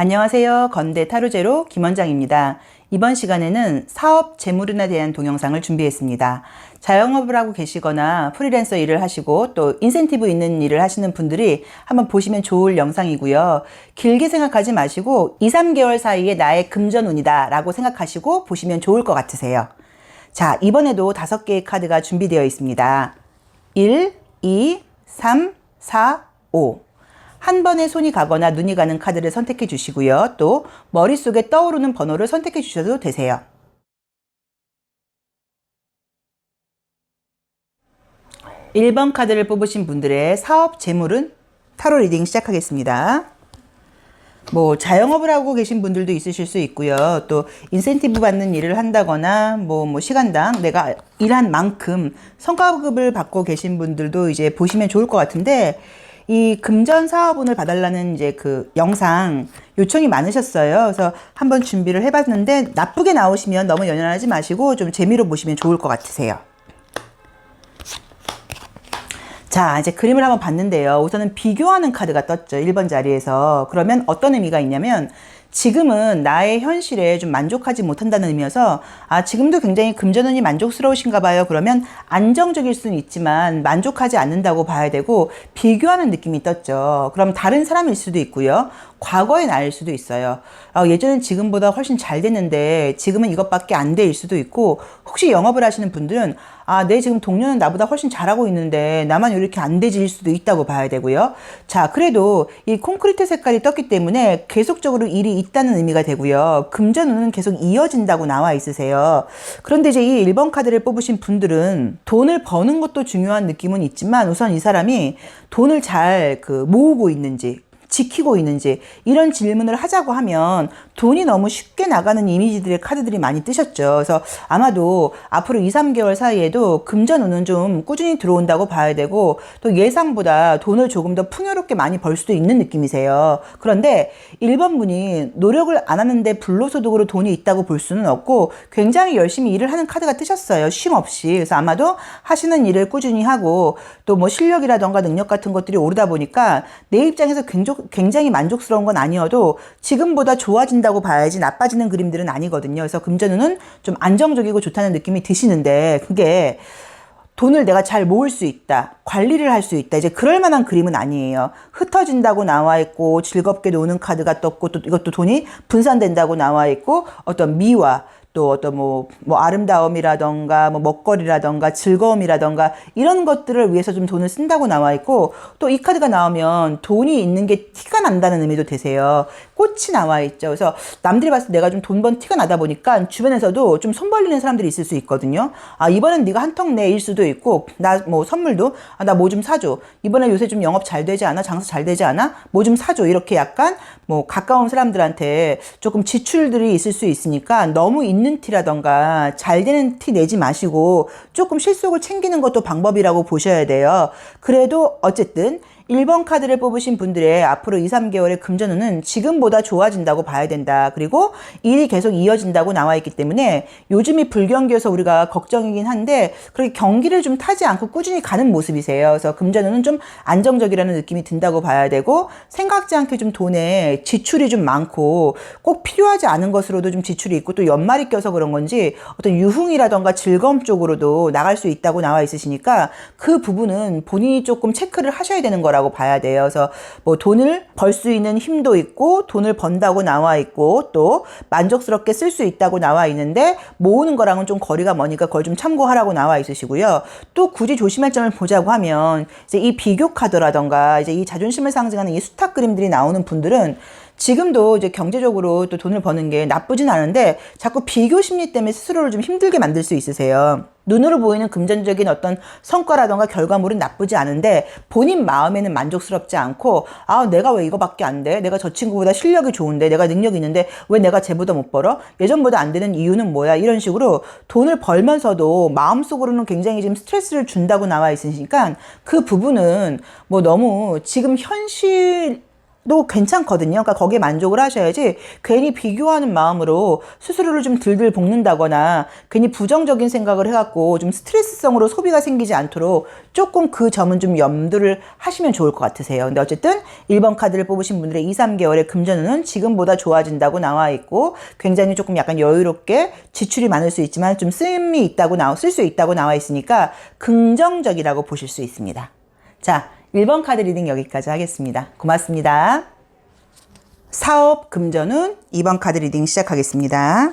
안녕하세요. 건대 타로제로 김원장입니다. 이번 시간에는 사업 재물운에 대한 동영상을 준비했습니다. 자영업을 하고 계시거나 프리랜서 일을 하시고 또 인센티브 있는 일을 하시는 분들이 한번 보시면 좋을 영상이고요. 길게 생각하지 마시고 2, 3개월 사이에 나의 금전운이다 라고 생각하시고 보시면 좋을 것 같으세요. 자, 이번에도 5개의 카드가 준비되어 있습니다. 1, 2, 3, 4, 5. 한 번에 손이 가거나 눈이 가는 카드를 선택해 주시고요. 또 머릿속에 떠오르는 번호를 선택해 주셔도 되세요. (1번) 카드를 뽑으신 분들의 사업 재물은 타로 리딩 시작하겠습니다. 뭐 자영업을 하고 계신 분들도 있으실 수 있고요. 또 인센티브 받는 일을 한다거나 뭐 시간당 내가 일한 만큼 성과급을 받고 계신 분들도 이제 보시면 좋을 것 같은데, 이 금전 사업운을 봐달라는 이제 그 영상 요청이 많으셨어요. 그래서 한번 준비를 해봤는데 나쁘게 나오시면 너무 연연하지 마시고 좀 재미로 보시면 좋을 것 같으세요. 자, 이제 그림을 한번 봤는데요. 우선은 비교하는 카드가 떴죠. 1번 자리에서. 그러면 어떤 의미가 있냐면, 지금은 나의 현실에 좀 만족하지 못한다는 의미여서, 지금도 굉장히 금전운이 만족스러우신가 봐요. 그러면 안정적일 수는 있지만 만족하지 않는다고 봐야 되고, 비교하는 느낌이 떴죠. 그럼 다른 사람일 수도 있고요. 과거의 나일 수도 있어요. 예전엔 지금보다 훨씬 잘 됐는데 지금은 이것밖에 안 돼일 수도 있고, 혹시 영업을 하시는 분들은 내 지금 동료는 나보다 훨씬 잘하고 있는데 나만 이렇게 안 되질 수도 있다고 봐야 되고요. 자, 그래도 이 콘크리트 색깔이 떴기 때문에 계속적으로 일이 있다는 의미가 되고요. 금전운은 계속 이어진다고 나와 있으세요. 그런데 이제 이 1번 카드를 뽑으신 분들은 돈을 버는 것도 중요한 느낌은 있지만, 우선 이 사람이 돈을 잘 모으고 있는지 지키고 있는지 이런 질문을 하자고 하면 돈이 너무 쉽게 나가는 이미지들의 카드들이 많이 뜨셨죠. 그래서 아마도 앞으로 2, 3개월 사이에도 금전운은 좀 꾸준히 들어온다고 봐야 되고, 또 예상보다 돈을 조금 더 풍요롭게 많이 벌 수도 있는 느낌이세요. 그런데 1번 분이 노력을 안 하는데 불로소득으로 돈이 있다고 볼 수는 없고, 굉장히 열심히 일을 하는 카드가 뜨셨어요. 쉼 없이. 그래서 아마도 하시는 일을 꾸준히 하고 또 뭐 실력이라던가 능력 같은 것들이 오르다 보니까 내 입장에서 굉장히 만족스러운 건 아니어도 지금보다 좋아진다고 봐야지 나빠지는 그림들은 아니거든요. 그래서 금전운은 좀 안정적이고 좋다는 느낌이 드시는데, 그게 돈을 내가 잘 모을 수 있다, 관리를 할 수 있다, 이제 그럴 만한 그림은 아니에요. 흩어진다고 나와 있고 즐겁게 노는 카드가 떴고, 또 이것도 돈이 분산된다고 나와 있고, 어떤 미화, 또 어떤 뭐 아름다움이라던가 뭐 먹거리라던가 즐거움이라던가 이런 것들을 위해서 좀 돈을 쓴다고 나와 있고, 또 이 카드가 나오면 돈이 있는 게 티가 난다는 의미도 되세요. 꽃이 나와 있죠. 그래서 남들이 봤을 때 내가 좀 돈 번 티가 나다 보니까 주변에서도 좀 손 벌리는 사람들이 있을 수 있거든요. 이번엔 네가 한턱 내일 수도 있고, 나 뭐 선물도 나 뭐 좀 사줘, 이번에 요새 좀 영업 잘 되지 않아, 장사 잘 되지 않아, 뭐 좀 사줘, 이렇게 약간 뭐 가까운 사람들한테 조금 지출들이 있을 수 있으니까 너무 있는 티라던가 잘 되는 티 내지 마시고 조금 실속을 챙기는 것도 방법이라고 보셔야 돼요. 그래도 어쨌든 1번 카드를 뽑으신 분들의 앞으로 2, 3개월의 금전운은 지금보다 좋아진다고 봐야 된다. 그리고 일이 계속 이어진다고 나와 있기 때문에, 요즘이 불경기여서 우리가 걱정이긴 한데 그렇게 경기를 좀 타지 않고 꾸준히 가는 모습이세요. 그래서 금전운은 좀 안정적이라는 느낌이 든다고 봐야 되고, 생각지 않게 좀 돈에 지출이 좀 많고 꼭 필요하지 않은 것으로도 좀 지출이 있고, 또 연말이 껴서 그런 건지 어떤 유흥이라던가 즐거움 쪽으로도 나갈 수 있다고 나와 있으시니까 그 부분은 본인이 조금 체크를 하셔야 되는 거라고 봐야 돼요. 그래서 뭐 돈을 벌 수 있는 힘도 있고, 돈을 번다고 나와 있고, 또 만족스럽게 쓸 수 있다고 나와 있는데 모으는 거랑은 좀 거리가 머니까 그걸 좀 참고하라고 나와 있으시고요. 또 굳이 조심할 점을 보자고 하면, 이제 이 비교 카드라던가 이제 이 자존심을 상징하는 이 수탉 그림들이 나오는 분들은 지금도 이제 경제적으로 또 돈을 버는 게 나쁘진 않은데 자꾸 비교 심리 때문에 스스로를 좀 힘들게 만들 수 있으세요. 눈으로 보이는 금전적인 어떤 성과라던가 결과물은 나쁘지 않은데 본인 마음에는 만족스럽지 않고, 내가 왜 이거밖에 안 돼? 내가 저 친구보다 실력이 좋은데, 내가 능력이 있는데 왜 내가 쟤보다 못 벌어? 예전보다 안 되는 이유는 뭐야? 이런 식으로 돈을 벌면서도 마음속으로는 굉장히 지금 스트레스를 준다고 나와 있으니까 그 부분은 뭐 너무 지금 현실 도 괜찮거든요. 그러니까 거기에 만족을 하셔야지 괜히 비교하는 마음으로 스스로를 좀 들들 볶는다거나 괜히 부정적인 생각을 해갖고 좀 스트레스성으로 소비가 생기지 않도록 조금 그 점은 좀 염두를 하시면 좋을 것 같으세요. 근데 어쨌든 1번 카드를 뽑으신 분들의 2, 3개월의 금전운은 지금보다 좋아진다고 나와 있고 굉장히 조금 약간 여유롭게 지출이 많을 수 있지만 좀 쓸 수 있다고 나와 있으니까 긍정적이라고 보실 수 있습니다. 자, 1번 카드 리딩 여기까지 하겠습니다. 고맙습니다. 사업 금전운 2번 카드 리딩 시작하겠습니다.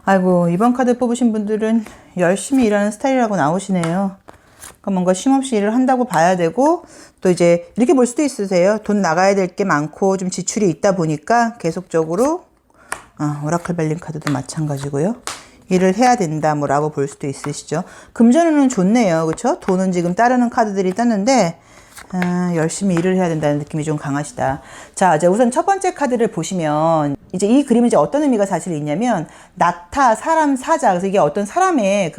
아이고, 2번 카드 뽑으신 분들은 열심히 일하는 스타일이라고 나오시네요. 그러니까 뭔가 쉼없이 일을 한다고 봐야 되고 또 이제 이렇게 볼 수도 있으세요. 돈 나가야 될 게 많고 좀 지출이 있다 보니까 계속적으로 오라클 발린 카드도 마찬가지고요. 일을 해야 된다 뭐라고 볼 수도 있으시죠. 금전운은 좋네요. 그렇죠? 돈은 지금 따르는 카드들이 떴는데 열심히 일을 해야 된다는 느낌이 좀 강하시다. 자, 이제 우선 첫 번째 카드를 보시면 이제 이 그림은 이제 어떤 의미가 사실 있냐면 낙타, 사람, 사자. 그래서 이게 어떤 사람의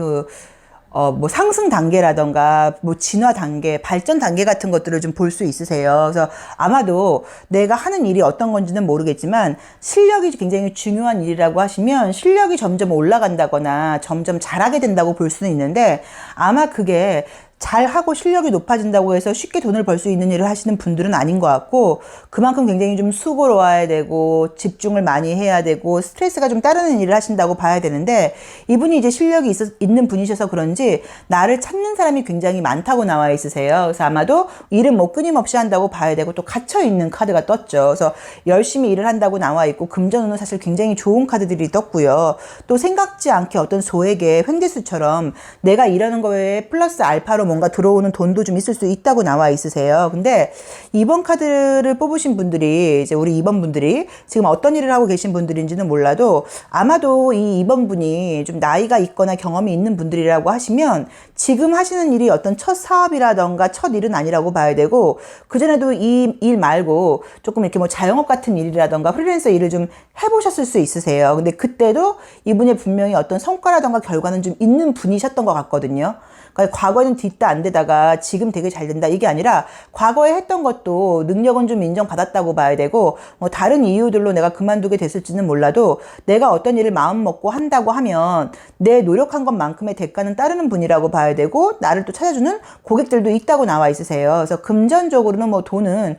뭐 상승 단계라던가 뭐 진화 단계, 발전 단계 같은 것들을 좀 볼 수 있으세요. 그래서 아마도 내가 하는 일이 어떤 건지는 모르겠지만 실력이 굉장히 중요한 일이라고 하시면 실력이 점점 올라간다거나 점점 잘하게 된다고 볼 수는 있는데 아마 그게 잘하고 실력이 높아진다고 해서 쉽게 돈을 벌 수 있는 일을 하시는 분들은 아닌 것 같고 그만큼 굉장히 좀 수고로워야 되고 집중을 많이 해야 되고 스트레스가 좀 따르는 일을 하신다고 봐야 되는데 이분이 이제 실력이 있는 분이셔서 그런지 나를 찾는 사람이 굉장히 많다고 나와 있으세요. 그래서 아마도 일은 뭐 끊임없이 한다고 봐야 되고 또 갇혀있는 카드가 떴죠. 그래서 열심히 일을 한다고 나와 있고 금전운은 사실 굉장히 좋은 카드들이 떴고요. 또 생각지 않게 어떤 소액의 횡재수처럼 내가 일하는 거에 플러스 알파로 뭔가 들어오는 돈도 좀 있을 수 있다고 나와 있으세요. 근데 2번 카드를 뽑으신 분들이 이제 우리 2번 분들이 지금 어떤 일을 하고 계신 분들인지는 몰라도 아마도 이 2번 분이 좀 나이가 있거나 경험이 있는 분들이라고 하시면 지금 하시는 일이 어떤 첫 사업이라던가 첫 일은 아니라고 봐야 되고 그전에도 이 일 말고 조금 이렇게 뭐 자영업 같은 일이라던가 프리랜서 일을 좀 해보셨을 수 있으세요. 근데 그때도 이분이 분명히 어떤 성과라던가 결과는 좀 있는 분이셨던 것 같거든요. 그러니까 과거에는 뒤따 안 되다가 지금 되게 잘 된다 이게 아니라 과거에 했던 것도 능력은 좀 인정받았다고 봐야 되고 뭐 다른 이유들로 내가 그만두게 됐을지는 몰라도 내가 어떤 일을 마음 먹고 한다고 하면 내 노력한 것만큼의 대가는 따르는 분이라고 봐야 되고 나를 또 찾아주는 고객들도 있다고 나와 있으세요. 그래서 금전적으로는 뭐 돈은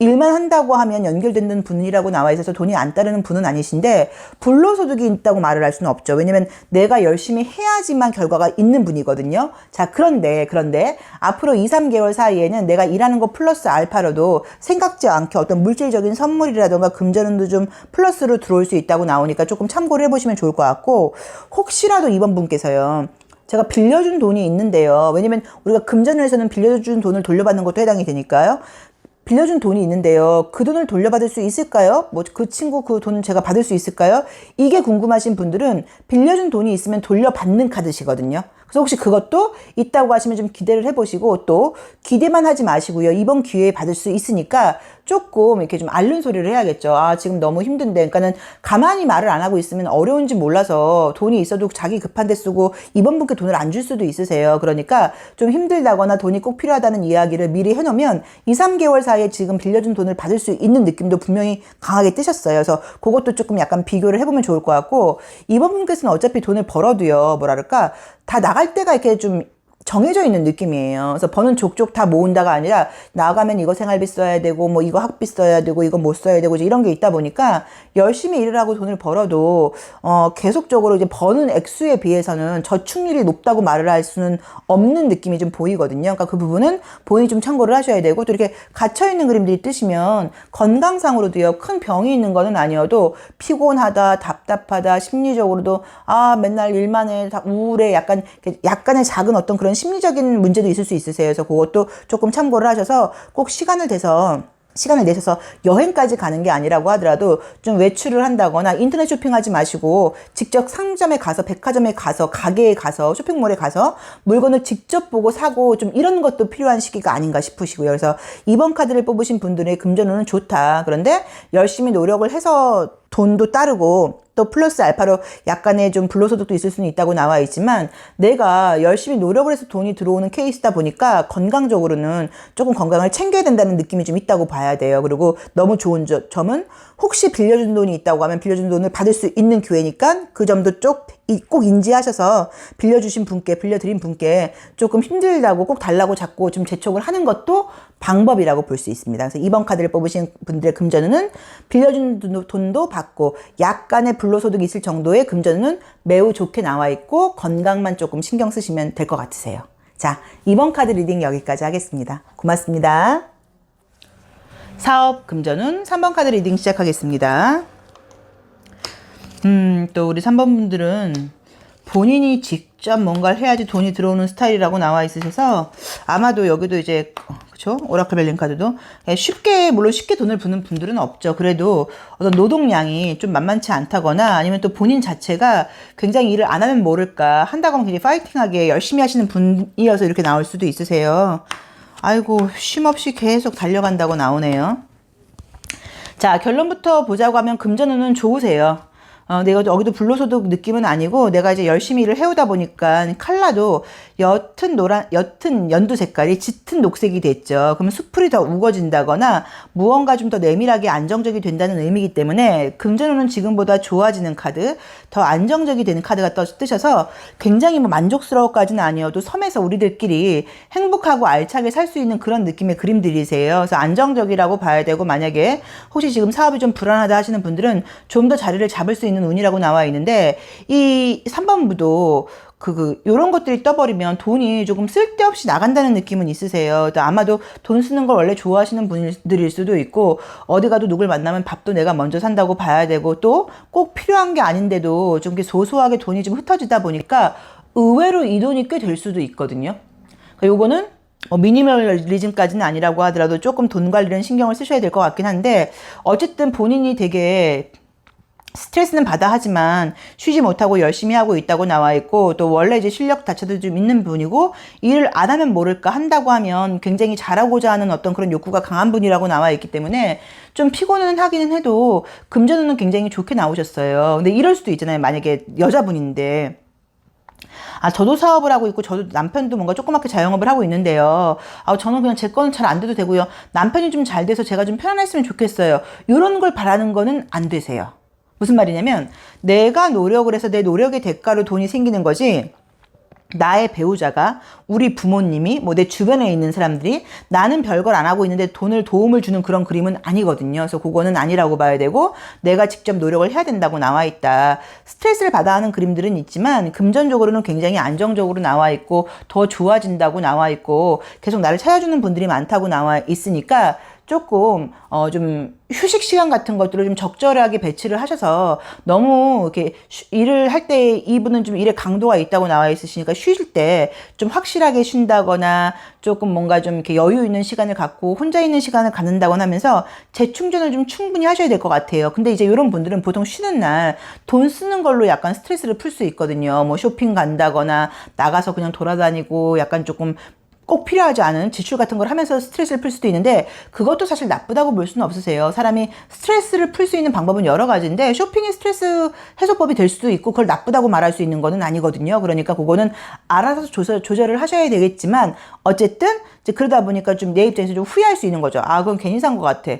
일만 한다고 하면 연결되는 분이라고 나와 있어서 돈이 안 따르는 분은 아니신데 불로소득이 있다고 말을 할 수는 없죠. 왜냐면 내가 열심히 해야지만 결과가 있는 분이거든요. 자, 그런데 앞으로 2, 3개월 사이에는 내가 일하는 거 플러스 알파로도 생각지 않게 어떤 물질적인 선물이라던가 금전운도 좀 플러스로 들어올 수 있다고 나오니까 조금 참고를 해보시면 좋을 것 같고 혹시라도 이번 분께서요. 제가 빌려준 돈이 있는데요. 왜냐면 우리가 금전운에서는 빌려준 돈을 돌려받는 것도 해당이 되니까요. 빌려준 돈이 있는데요. 그 돈을 돌려받을 수 있을까요? 뭐 그 친구 그 돈 제가 받을 수 있을까요? 이게 궁금하신 분들은 빌려준 돈이 있으면 돌려받는 카드시거든요. 그래서 혹시 그것도 있다고 하시면 좀 기대를 해보시고 또 기대만 하지 마시고요. 이번 기회에 받을 수 있으니까 조금 이렇게 좀 앓는 소리를 해야겠죠. 아, 지금 너무 힘든데. 그러니까는 가만히 말을 안 하고 있으면 어려운지 몰라서 돈이 있어도 자기 급한 데 쓰고 이번 분께 돈을 안 줄 수도 있으세요. 그러니까 좀 힘들다거나 돈이 꼭 필요하다는 이야기를 미리 해놓으면 2, 3개월 사이에 지금 빌려준 돈을 받을 수 있는 느낌도 분명히 강하게 뜨셨어요. 그래서 그것도 조금 약간 비교를 해보면 좋을 것 같고 이번 분께서는 어차피 돈을 벌어도요. 뭐랄까 다 나갈 때가 이렇게 좀 정해져 있는 느낌이에요. 그래서 버는 족족 다 모은다가 아니라 나가면 이거 생활비 써야 되고 뭐 이거 학비 써야 되고 이거 못 써야 되고 이런 게 있다 보니까 열심히 일을 하고 돈을 벌어도 계속적으로 이제 버는 액수에 비해서는 저축률이 높다고 말을 할 수는 없는 느낌이 좀 보이거든요. 그러니까 그 부분은 본인이 좀 참고를 하셔야 되고 또 이렇게 갇혀 있는 그림들이 뜨시면 건강상으로도요. 큰 병이 있는 거는 아니어도 피곤하다, 답답하다, 심리적으로도 아 맨날 일만 해, 다 우울해, 약간의 작은 어떤 그런 심리적인 문제도 있을 수 있으세요. 그래서 그것도 조금 참고를 하셔서 꼭 시간을 내셔서 여행까지 가는 게 아니라고 하더라도 좀 외출을 한다거나 인터넷 쇼핑하지 마시고 직접 상점에 가서 백화점에 가서 가게에 가서 쇼핑몰에 가서 물건을 직접 보고 사고 좀 이런 것도 필요한 시기가 아닌가 싶으시고요. 그래서 이번 카드를 뽑으신 분들의 금전운은 좋다. 그런데 열심히 노력을 해서 돈도 따르고 또 플러스 알파로 약간의 좀 불로소득도 있을 수는 있다고 나와 있지만 내가 열심히 노력을 해서 돈이 들어오는 케이스다 보니까 건강적으로는 조금 건강을 챙겨야 된다는 느낌이 좀 있다고 봐야 돼요. 그리고 너무 좋은 점은 혹시 빌려준 돈이 있다고 하면 빌려준 돈을 받을 수 있는 기회니까 그 점도 꼭 인지하셔서 빌려주신 분께, 빌려드린 분께 조금 힘들다고 꼭 달라고 자꾸 좀 재촉을 하는 것도 방법이라고 볼 수 있습니다. 그래서 2번 카드를 뽑으신 분들의 금전운은 빌려준 돈도 받고 약간의 불로소득이 있을 정도의 금전운은 매우 좋게 나와 있고 건강만 조금 신경 쓰시면 될 것 같으세요. 자, 2번 카드 리딩 여기까지 하겠습니다. 고맙습니다. 사업 금전운 3번 카드 리딩 시작하겠습니다. 또 우리 3번 분들은 본인이 직접 뭔가를 해야지 돈이 들어오는 스타일이라고 나와 있으셔서 아마도 여기도 이제 그쵸? 오라클 벨링 카드도 물론 쉽게 돈을 부는 분들은 없죠. 그래도 어떤 노동량이 좀 만만치 않다거나 아니면 또 본인 자체가 굉장히 일을 안 하면 모를까 한다고 하면 굉장히 파이팅하게 열심히 하시는 분이어서 이렇게 나올 수도 있으세요. 아이고 쉼없이 계속 달려간다고 나오네요. 자, 결론부터 보자고 하면 금전운은 좋으세요. 내가 여기도 불로소득 느낌은 아니고 내가 이제 열심히 일을 해오다 보니까 칼라도 옅은 연두 색깔이 짙은 녹색이 됐죠. 그러면 수풀이 더 우거진다거나 무언가 좀 더 내밀하게 안정적이 된다는 의미이기 때문에 금전운은 지금보다 좋아지는 카드, 더 안정적이 되는 카드가 뜨셔서 굉장히 뭐 만족스러워까지는 아니어도 섬에서 우리들끼리 행복하고 알차게 살 수 있는 그런 느낌의 그림들이세요. 그래서 안정적이라고 봐야 되고 만약에 혹시 지금 사업이 좀 불안하다 하시는 분들은 좀 더 자리를 잡을 수 있는 운이라고 나와 있는데 이 3번부도 요런 것들이 떠버리면 돈이 조금 쓸데없이 나간다는 느낌은 있으세요. 아마도 돈 쓰는 걸 원래 좋아하시는 분들일 수도 있고 어디 가도 누굴 만나면 밥도 내가 먼저 산다고 봐야 되고 또 꼭 필요한 게 아닌데도 좀 이렇게 소소하게 돈이 좀 흩어지다 보니까 의외로 이 돈이 꽤 될 수도 있거든요. 요거는 미니멀리즘까지는 아니라고 하더라도 조금 돈 관리는 신경을 쓰셔야 될 것 같긴 한데 어쨌든 본인이 되게 스트레스는 받아 하지만 쉬지 못하고 열심히 하고 있다고 나와 있고 또 원래 이제 실력 자체도 좀 있는 분이고 일을 안 하면 모를까 한다고 하면 굉장히 잘하고자 하는 어떤 그런 욕구가 강한 분이라고 나와 있기 때문에 좀 피곤은 하기는 해도 금전운은 굉장히 좋게 나오셨어요. 근데 이럴 수도 있잖아요. 만약에 여자분인데 저도 사업을 하고 있고 저도 남편도 뭔가 조그맣게 자영업을 하고 있는데요. 저는 그냥 제 거는 잘 안 돼도 되고요. 남편이 좀 잘 돼서 제가 좀 편안했으면 좋겠어요. 이런 걸 바라는 거는 안 되세요. 무슨 말이냐면 내가 노력을 해서 내 노력의 대가로 돈이 생기는 거지 나의 배우자가 우리 부모님이 뭐 내 주변에 있는 사람들이 나는 별걸 안 하고 있는데 도움을 주는 그런 그림은 아니거든요. 그래서 그거는 아니라고 봐야 되고 내가 직접 노력을 해야 된다고 나와 있다. 스트레스를 받아 하는 그림들은 있지만 금전적으로는 굉장히 안정적으로 나와 있고 더 좋아진다고 나와 있고 계속 나를 찾아주는 분들이 많다고 나와 있으니까 조금 좀 휴식 시간 같은 것들을 좀 적절하게 배치를 하셔서 너무 이렇게 일을 할 때 이분은 좀 일의 강도가 있다고 나와 있으시니까 쉬실 때 좀 확실하게 쉰다거나 조금 뭔가 좀 이렇게 여유 있는 시간을 갖고 혼자 있는 시간을 갖는다거나 하면서 재충전을 좀 충분히 하셔야 될 것 같아요. 근데 이제 이런 분들은 보통 쉬는 날 돈 쓰는 걸로 약간 스트레스를 풀 수 있거든요. 뭐 쇼핑 간다거나 나가서 그냥 돌아다니고 약간 조금 꼭 필요하지 않은 지출 같은 걸 하면서 스트레스를 풀 수도 있는데 그것도 사실 나쁘다고 볼 수는 없으세요. 사람이 스트레스를 풀 수 있는 방법은 여러 가지인데 쇼핑이 스트레스 해소법이 될 수도 있고 그걸 나쁘다고 말할 수 있는 거는 아니거든요. 그러니까 그거는 알아서 조절을 하셔야 되겠지만 어쨌든 이제 그러다 보니까 좀 내 입장에서 좀 후회할 수 있는 거죠. 그건 괜히 산 것 같아.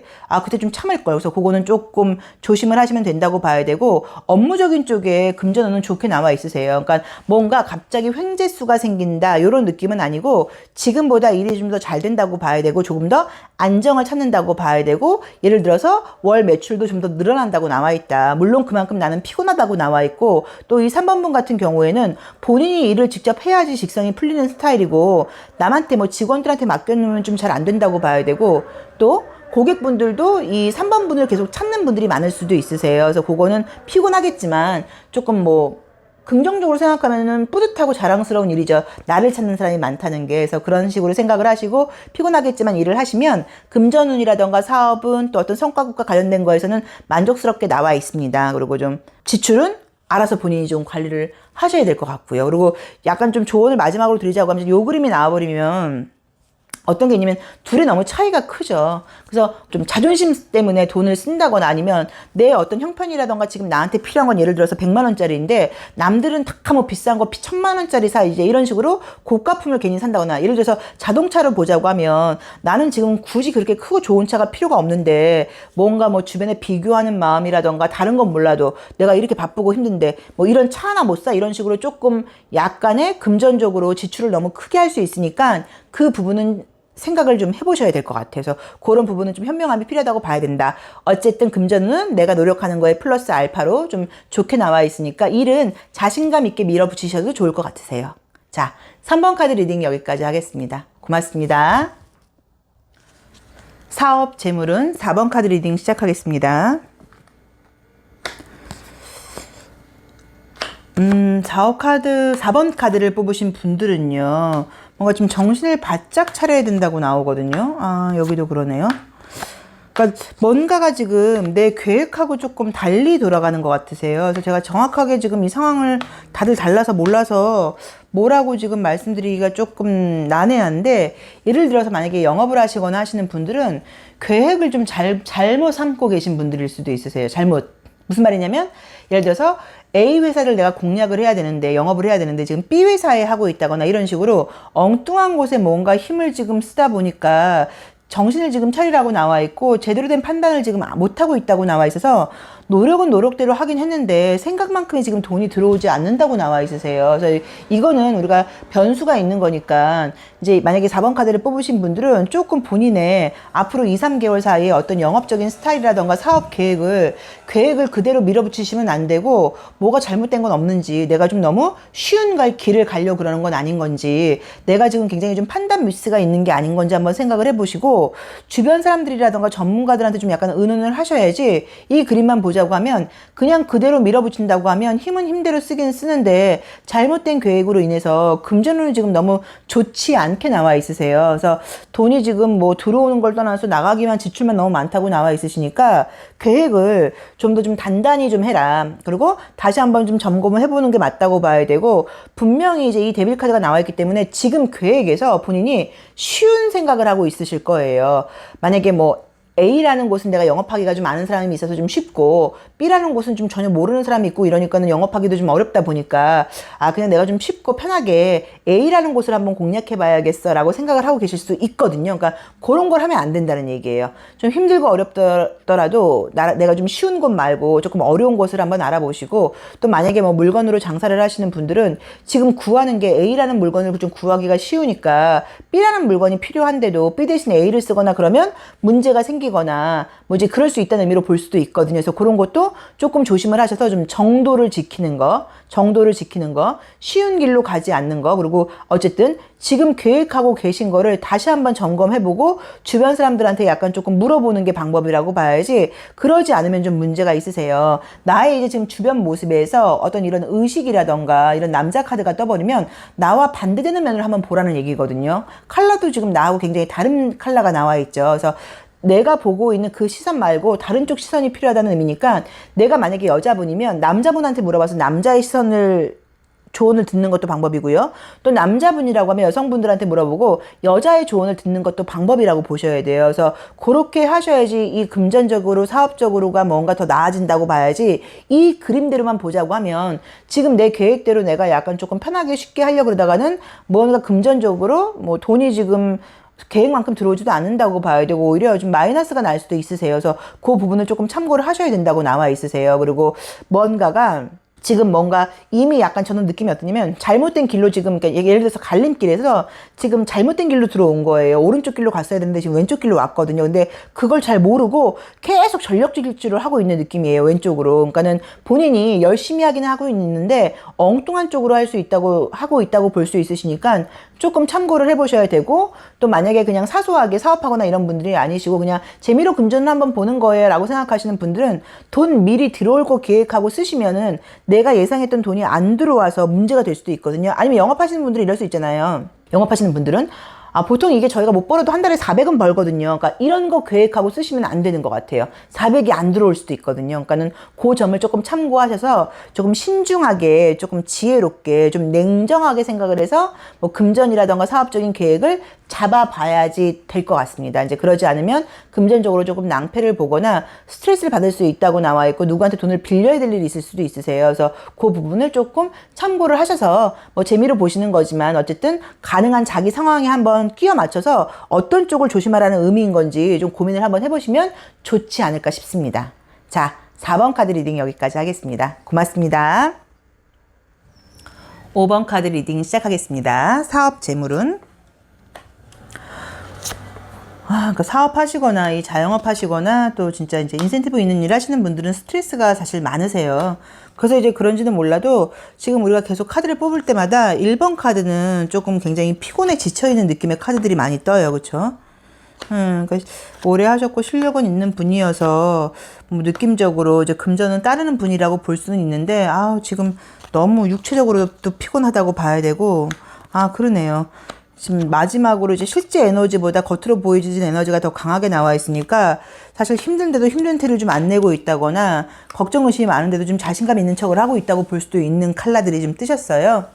그때 좀 참을 걸. 그래서 그거는 조금 조심을 하시면 된다고 봐야 되고 업무적인 쪽에 금전운은 좋게 나와 있으세요. 그러니까 뭔가 갑자기 횡재수가 생긴다 이런 느낌은 아니고 지금보다 일이 좀 더 잘 된다고 봐야 되고 조금 더 안정을 찾는다고 봐야 되고 예를 들어서 월 매출도 좀 더 늘어난다고 나와 있다. 물론 그만큼 나는 피곤하다고 나와 있고 또 이 3번분 같은 경우에는 본인이 일을 직접 해야지 직성이 풀리는 스타일이고 남한테 뭐 직원들한테 맡겨놓으면 좀 잘 안 된다고 봐야 되고 또 고객분들도 이 3번 분을 계속 찾는 분들이 많을 수도 있으세요. 그래서 그거는 피곤하겠지만 조금 뭐 긍정적으로 생각하면은 뿌듯하고 자랑스러운 일이죠. 나를 찾는 사람이 많다는 게. 그래서 그런 식으로 생각을 하시고 피곤하겠지만 일을 하시면 금전운이라던가 사업은 또 어떤 성과급과 관련된 거에서는 만족스럽게 나와 있습니다. 그리고 좀 지출은 알아서 본인이 좀 관리를 하셔야 될 것 같고요. 그리고 약간 좀 조언을 마지막으로 드리자고 하면 요 그림이 나와버리면 어떤 게 있냐면 둘이 너무 차이가 크죠. 그래서 좀 자존심 때문에 돈을 쓴다거나 아니면 내 어떤 형편이라던가 지금 나한테 필요한 건 예를 들어서 100만 원짜리인데 남들은 다 뭐 비싼 거 1000만 원짜리 사 이제 이런 식으로 고가품을 괜히 산다거나 예를 들어서 자동차를 보자고 하면 나는 지금 굳이 그렇게 크고 좋은 차가 필요가 없는데 뭔가 뭐 주변에 비교하는 마음이라던가 다른 건 몰라도 내가 이렇게 바쁘고 힘든데 뭐 이런 차 하나 못 사 이런 식으로 조금 약간의 금전적으로 지출을 너무 크게 할 수 있으니까 그 부분은 생각을 좀 해보셔야 될 것 같아서 그런 부분은 좀 현명함이 필요하다고 봐야 된다. 어쨌든 금전은 내가 노력하는 거에 플러스 알파로 좀 좋게 나와 있으니까 일은 자신감 있게 밀어붙이셔도 좋을 것 같으세요. 자, 3번 카드 리딩 여기까지 하겠습니다. 고맙습니다. 사업, 재물은 4번 카드 리딩 시작하겠습니다. 사업 카드, 4번 카드를 뽑으신 분들은요, 뭔가 좀 정신을 바짝 차려야 된다고 나오거든요. 아, 여기도 그러네요. 그러니까 뭔가가 지금 내 계획하고 조금 달리 돌아가는 것 같으세요. 그래서 제가 정확하게 지금 이 상황을 다들 달라서 몰라서 뭐라고 지금 말씀드리기가 조금 난해한데, 예를 들어서 만약에 영업을 하시거나 하시는 분들은 계획을 좀 잘못 삼고 계신 분들일 수도 있으세요. 잘못. 무슨 말이냐면, 예를 들어서 A 회사를 내가 공략을 해야 되는데 영업을 해야 되는데 지금 B 회사에 하고 있다거나 이런 식으로 엉뚱한 곳에 뭔가 힘을 지금 쓰다 보니까 정신을 지금 차리라고 나와 있고 제대로 된 판단을 지금 못하고 있다고 나와 있어서 노력은 노력대로 하긴 했는데 생각만큼의 지금 돈이 들어오지 않는다고 나와 있으세요. 그래서 이거는 우리가 변수가 있는 거니까 이제 만약에 4번 카드를 뽑으신 분들은 조금 본인의 앞으로 2, 3개월 사이에 어떤 영업적인 스타일이라던가 사업 계획을 그대로 밀어붙이시면 안 되고 뭐가 잘못된 건 없는지 내가 좀 너무 쉬운 길을 가려고 그러는 건 아닌 건지 내가 지금 굉장히 좀 판단 미스가 있는 게 아닌 건지 한번 생각을 해보시고 주변 사람들이라던가 전문가들한테 좀 약간 의논을 하셔야지 이 그림만 보자고 하면 그냥 그대로 밀어붙인다고 하면 힘은 힘대로 쓰긴 쓰는데 잘못된 계획으로 인해서 금전운이 지금 너무 좋지 않게 나와 있으세요. 그래서 돈이 지금 뭐 들어오는 걸 떠나서 나가기만 지출만 너무 많다고 나와 있으시니까 계획을 좀 더 좀 단단히 좀 해라. 그리고 다시 한번 좀 점검을 해보는 게 맞다고 봐야 되고 분명히 이제 이 데빌 카드가 나와 있기 때문에 지금 계획에서 본인이 쉬운 생각을 하고 있으실 거예요. 만약에 뭐 A라는 곳은 내가 영업하기가 좀 아는 사람이 있어서 좀 쉽고 B라는 곳은 좀 전혀 모르는 사람이 있고 이러니까는 영업하기도 좀 어렵다 보니까 아 그냥 내가 좀 쉽고 편하게 A라는 곳을 한번 공략해 봐야겠어 라고 생각을 하고 계실 수 있거든요. 그러니까 그런 걸 하면 안 된다는 얘기예요. 좀 힘들고 어렵더라도 내가 좀 쉬운 곳 말고 조금 어려운 곳을 한번 알아보시고 또 만약에 뭐 물건으로 장사를 하시는 분들은 지금 구하는 게 A라는 물건을 좀 구하기가 쉬우니까 B라는 물건이 필요한데도 B 대신 A를 쓰거나 그러면 문제가 생기거나 뭐 이제 그럴 수 있다는 의미로 볼 수도 있거든요. 그래서 그런 것도 조금 조심을 하셔서 좀 정도를 지키는 거 쉬운 길로 가지 않는 거 그리고 어쨌든 지금 계획하고 계신 거를 다시 한번 점검해보고 주변 사람들한테 약간 조금 물어보는 게 방법이라고 봐야지 그러지 않으면 좀 문제가 있으세요. 나의 이제 지금 주변 모습에서 어떤 이런 의식이라던가 이런 남자 카드가 떠버리면 나와 반대되는 면을 한번 보라는 얘기거든요. 컬러도 지금 나하고 굉장히 다른 컬러가 나와 있죠. 그래서 내가 보고 있는 그 시선 말고 다른 쪽 시선이 필요하다는 의미니까 내가 만약에 여자분이면 남자분한테 물어봐서 남자의 조언을 듣는 것도 방법이고요. 또 남자분이라고 하면 여성분들한테 물어보고 여자의 조언을 듣는 것도 방법이라고 보셔야 돼요. 그래서 그렇게 하셔야지 이 금전적으로 사업적으로가 뭔가 더 나아진다고 봐야지 이 그림대로만 보자고 하면 지금 내 계획대로 내가 약간 조금 편하게 쉽게 하려고 그러다가는 뭔가 금전적으로 뭐 돈이 지금 계획만큼 들어오지도 않는다고 봐야 되고 오히려 좀 마이너스가 날 수도 있으세요. 그래서 그 부분을 조금 참고를 하셔야 된다고 나와 있으세요. 그리고 뭔가가 지금 뭔가 이미 약간 저는 느낌이 어떠냐면 잘못된 길로 지금 그러니까 예를 들어서 갈림길에서 지금 잘못된 길로 들어온 거예요. 오른쪽 길로 갔어야 되는데 지금 왼쪽 길로 왔거든요. 근데 그걸 잘 모르고 계속 전력 질주를 하고 있는 느낌이에요. 왼쪽으로. 그러니까는 본인이 열심히 하긴 하고 있는데 엉뚱한 쪽으로 하고 있다고 볼 수 있으시니까 조금 참고를 해보셔야 되고 또 만약에 그냥 사소하게 사업하거나 이런 분들이 아니시고 그냥 재미로 금전을 한번 보는 거예요 라고 생각하시는 분들은 돈 미리 들어올 거 계획하고 쓰시면은 내가 예상했던 돈이 안 들어와서 문제가 될 수도 있거든요. 아니면 영업하시는 분들이 이럴 수 있잖아요. 영업하시는 분들은 보통 이게 저희가 못 벌어도 한 달에 400은 벌거든요. 그러니까 이런 거 계획하고 쓰시면 안 되는 것 같아요. 400이 안 들어올 수도 있거든요. 그러니까는 그 점을 조금 참고하셔서 조금 신중하게, 조금 지혜롭게, 좀 냉정하게 생각을 해서 뭐 금전이라던가 사업적인 계획을 잡아봐야지 될 것 같습니다. 이제 그러지 않으면 금전적으로 조금 낭패를 보거나 스트레스를 받을 수 있다고 나와 있고 누구한테 돈을 빌려야 될 일이 있을 수도 있으세요. 그래서 그 부분을 조금 참고를 하셔서 뭐 재미로 보시는 거지만 어쨌든 가능한 자기 상황에 한번 끼워 맞춰서 어떤 쪽을 조심하라는 의미인 건지 좀 고민을 한번 해보시면 좋지 않을까 싶습니다. 자, 4번 카드 리딩 여기까지 하겠습니다. 고맙습니다. 5번 카드 리딩 시작하겠습니다. 사업 재물은 그러니까 사업하시거나 이 자영업 하시거나 또 진짜 이제 인센티브 있는 일 하시는 분들은 스트레스가 사실 많으세요. 그래서 이제 그런지는 몰라도 지금 우리가 계속 카드를 뽑을 때마다 1번 카드는 조금 굉장히 피곤해 지쳐있는 느낌의 카드들이 많이 떠요. 그쵸? 그러니까 오래 하셨고 실력은 있는 분이어서 뭐 느낌적으로 이제 금전은 따르는 분이라고 볼 수는 있는데 지금 너무 육체적으로도 피곤하다고 봐야 되고 그러네요. 지금 마지막으로 이제 실제 에너지보다 겉으로 보여지는 에너지가 더 강하게 나와 있으니까 사실 힘든데도 힘든 티를 좀 안 내고 있다거나 걱정 의심이 많은데도 좀 자신감 있는 척을 하고 있다고 볼 수도 있는 칼라들이 좀 뜨셨어요.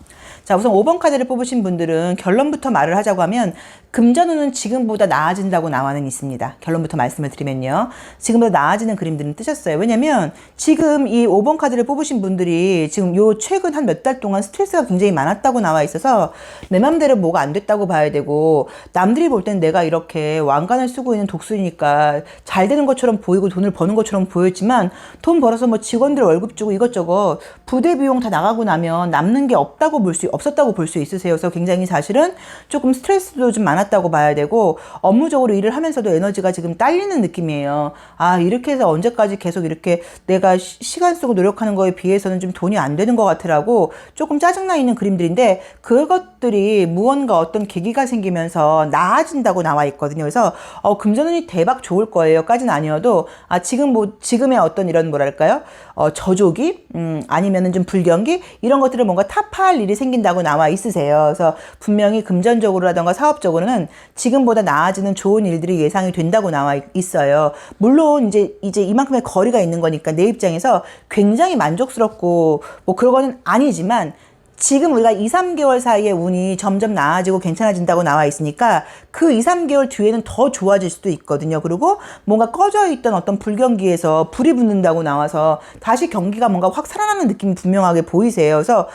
자, 우선 5번 카드를 뽑으신 분들은 결론부터 말을 하자고 하면 금전운은 지금보다 나아진다고 나와는 있습니다. 결론부터 말씀을 드리면요. 지금보다 나아지는 그림들은 뜨셨어요. 왜냐면 지금 이 5번 카드를 뽑으신 분들이 지금 요 최근 한 몇 달 동안 스트레스가 굉장히 많았다고 나와 있어서 내 맘대로 뭐가 안 됐다고 봐야 되고 남들이 볼 땐 내가 이렇게 왕관을 쓰고 있는 독수리니까 잘 되는 것처럼 보이고 돈을 버는 것처럼 보였지만 돈 벌어서 뭐 직원들 월급 주고 이것저것 부대 비용 다 나가고 나면 남는 게 없었다고 볼 수 있으세요. 그래서 굉장히 사실은 조금 스트레스도 좀 많았다고 봐야 되고 업무적으로 일을 하면서도 에너지가 지금 딸리는 느낌이에요. 이렇게 해서 언제까지 계속 이렇게 내가 시간 쓰고 노력하는 거에 비해서는 좀 돈이 안 되는 것 같으라고 조금 짜증나 있는 그림들인데 그것들이 무언가 어떤 계기가 생기면서 나아진다고 나와 있거든요. 그래서 금전운이 대박 좋을 거예요. 까지는 아니어도 지금의 어떤 이런 뭐랄까요? 저조기 아니면은 좀 불경기 이런 것들을 뭔가 타파할 일이 생긴다고 나와 있으세요. 그래서 분명히 금전적으로라던가 사업적으로는 지금보다 나아지는 좋은 일들이 예상이 된다고 나와 있어요. 물론 이제 이만큼의 거리가 있는 거니까 내 입장에서 굉장히 만족스럽고 뭐 그거는 아니지만 지금 우리가 2, 3개월 사이에 운이 점점 나아지고 괜찮아진다고 나와 있으니까 그 2, 3개월 뒤에는 더 좋아질 수도 있거든요. 그리고 뭔가 꺼져 있던 어떤 불경기에서 불이 붙는다고 나와서 다시 경기가 뭔가 확 살아나는 느낌이 분명하게 보이세요. 그래서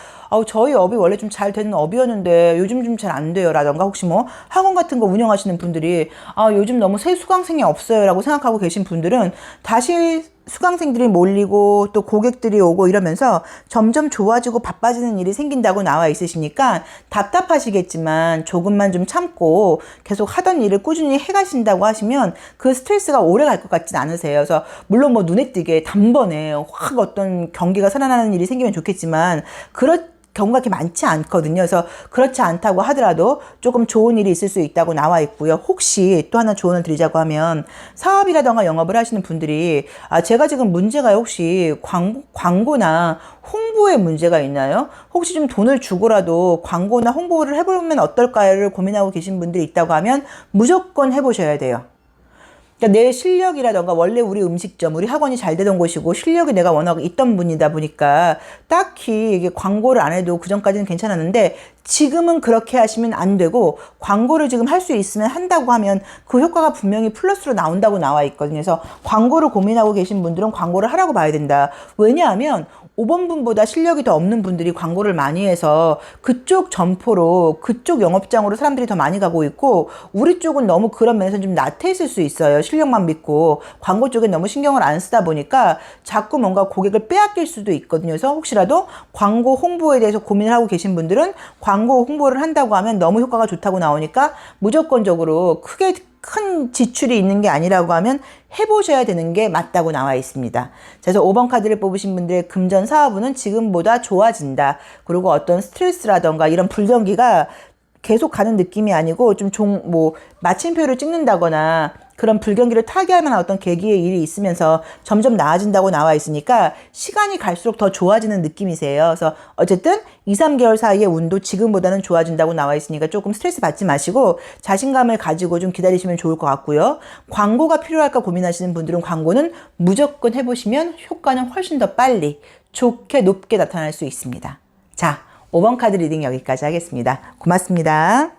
저희 업이 원래 좀 잘 되는 업이었는데 요즘 좀 잘 안 돼요 라던가 혹시 뭐 학원 같은 거 운영하시는 분들이 요즘 너무 새 수강생이 없어요 라고 생각하고 계신 분들은 다시 수강생들이 몰리고 또 고객들이 오고 이러면서 점점 좋아지고 바빠지는 일이 생긴다고 나와 있으시니까 답답하시겠지만 조금만 좀 참고 계속 하던 일을 꾸준히 해가신다고 하시면 그 스트레스가 오래 갈 것 같진 않으세요. 그래서 물론 뭐 눈에 띄게 단번에 확 어떤 경기가 살아나는 일이 생기면 좋겠지만 경우가 그렇게 많지 않거든요. 그래서 그렇지 않다고 하더라도 조금 좋은 일이 있을 수 있다고 나와 있고요. 혹시 또 하나 조언을 드리자고 하면 사업이라던가 영업을 하시는 분들이 제가 지금 문제가 혹시 광고나 홍보에 문제가 있나요? 혹시 좀 돈을 주고라도 광고나 홍보를 해보면 어떨까를 고민하고 계신 분들이 있다고 하면 무조건 해보셔야 돼요. 그러니까 내 실력이라던가 원래 우리 음식점, 우리 학원이 잘 되던 곳이고 실력이 내가 워낙 있던 분이다 보니까 딱히 이게 광고를 안 해도 그전까지는 괜찮았는데 지금은 그렇게 하시면 안 되고 광고를 지금 할 수 있으면 한다고 하면 그 효과가 분명히 플러스로 나온다고 나와 있거든요. 그래서 광고를 고민하고 계신 분들은 광고를 하라고 봐야 된다. 왜냐하면 5번 분보다 실력이 더 없는 분들이 광고를 많이 해서 그쪽 점포로 그쪽 영업장으로 사람들이 더 많이 가고 있고 우리 쪽은 너무 그런 면에서 좀 나태해질 수 있어요. 실력만 믿고 광고 쪽에 너무 신경을 안 쓰다 보니까 자꾸 뭔가 고객을 빼앗길 수도 있거든요. 그래서 혹시라도 광고 홍보에 대해서 고민을 하고 계신 분들은 광고 홍보를 한다고 하면 너무 효과가 좋다고 나오니까 무조건적으로 큰 지출이 있는 게 아니라고 하면 해보셔야 되는 게 맞다고 나와 있습니다. 그래서 5번 카드를 뽑으신 분들의 금전 사업운은 지금보다 좋아진다. 그리고 어떤 스트레스라던가 이런 불경기가 계속 가는 느낌이 아니고 좀 마침표를 찍는다거나 그런 불경기를 타개할 만한 어떤 계기의 일이 있으면서 점점 나아진다고 나와 있으니까 시간이 갈수록 더 좋아지는 느낌이세요. 그래서 어쨌든 2, 3개월 사이에 운도 지금보다는 좋아진다고 나와 있으니까 조금 스트레스 받지 마시고 자신감을 가지고 좀 기다리시면 좋을 것 같고요. 광고가 필요할까 고민하시는 분들은 광고는 무조건 해보시면 효과는 훨씬 더 빨리 좋게 높게 나타날 수 있습니다. 자, 5번 카드 리딩 여기까지 하겠습니다. 고맙습니다.